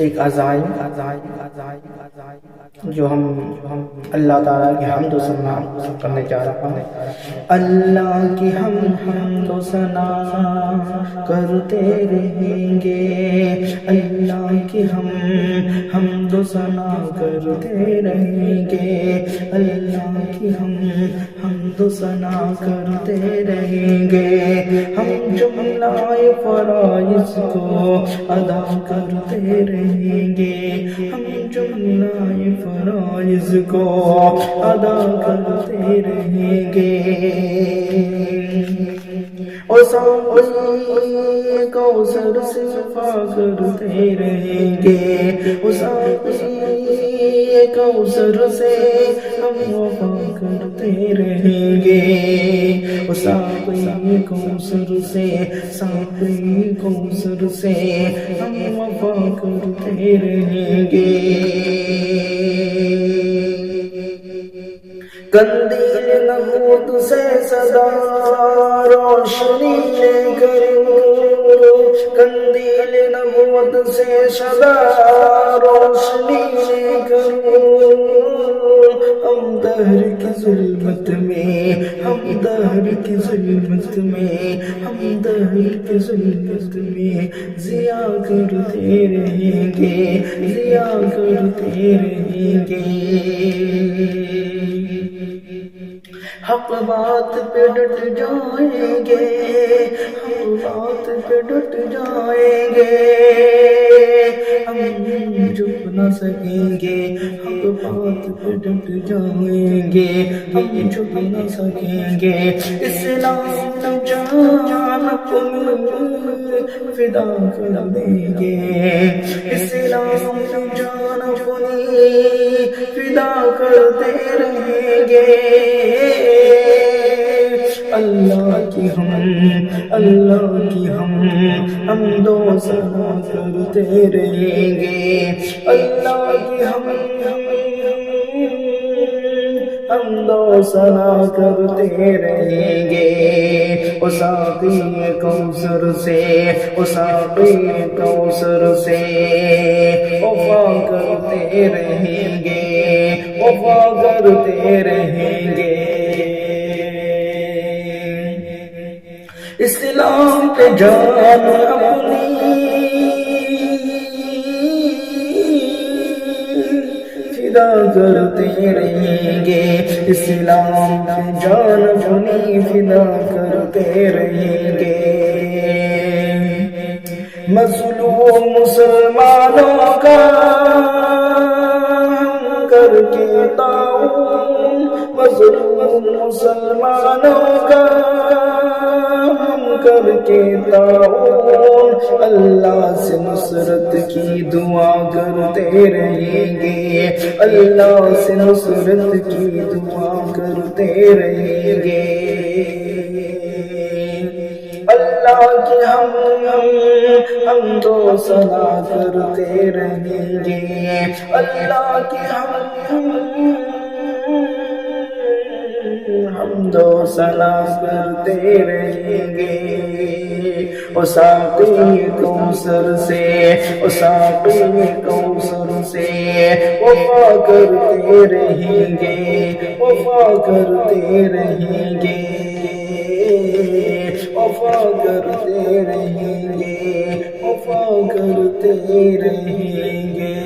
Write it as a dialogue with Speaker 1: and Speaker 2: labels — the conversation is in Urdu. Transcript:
Speaker 1: ایک عزائم جو ہم اللہ تعالیٰ کی حمد و ثنا کرنے جا رہا ہوں۔ اللہ کی ہم حمد و ثنا کرتے رہیں گے، اللہ کی ہم حمد و ثنا کرتے رہیں گے، اللہ کی ہم حمد و ثنا کرتے رہیں گے، ہم جملہ فرائض کو ادا کرتے رہیں گے، ہم جملہ فرائض کو ادا کرتے رہیں گے، اور ساقی کوثر سے وفا کرتے رہیں گے، اور ساقی کوثر سے ہم وفا کرتے رہیں گے، اور ساقی کوثر سے ہم وفا کرتے رہیں گے۔ قندیل نبوت سے صدا روشنی لے کر، قندیل نبوت سے صدا روشنی لے کر، ہم دہر کی ظلمت میں، ہم دہر کی ظلمت میں، ہم دہر کی ظلمت میں ضیا کرتے رہیں گے، ضیا کرتے رہیں گے، حق بات پہ ڈٹ جائیں گے، حق بات پہ ڈٹ جائیں گے، ہم جھک نہ سکیں گے، حق بات پہ ڈٹ جائیں گے، ہم جھک نہ سکیں گے، اسلام جان اپنی فدا کر دیں گے، اسلام جان اپنی فدا کرتے رہیں گے، اللہ کی ہم حمد و ثنا کرتے رہیں گے، اللہ کی ہم حمد و ثنا کرتے رہیں گے، اور ساقی کوثر سے، اور ساقی کوثر سے وفا کرتے رہیں گے، وفا کرتے رہیں گے، اسلام پہ جان اپنی فدا کرتے رہیں گے، اسلام پہ جان اپنی فدا کرتے رہیں گے، مظلوم مسلمانوں کا کر کے تعاون، مظلوم مسلمانوں کا کر کے تعاون، اللہ سے نصرت کی دعا کرتے رہیں گے، اللہ سے نصرت کی دعا کرتے رہیں گے، اللہ کی ہم حمد و ثنا کرتے رہیں گے، اللہ کی ہم حمد و ثنا کرتے رہیں گے، اور ساقی کوثر سے، اور ساقی کوثر سے وفا کرتے رہیں گے، وفا کرتے رہیں گے، وفا کرتے رہیں گے، وفا کرتے رہیں گے۔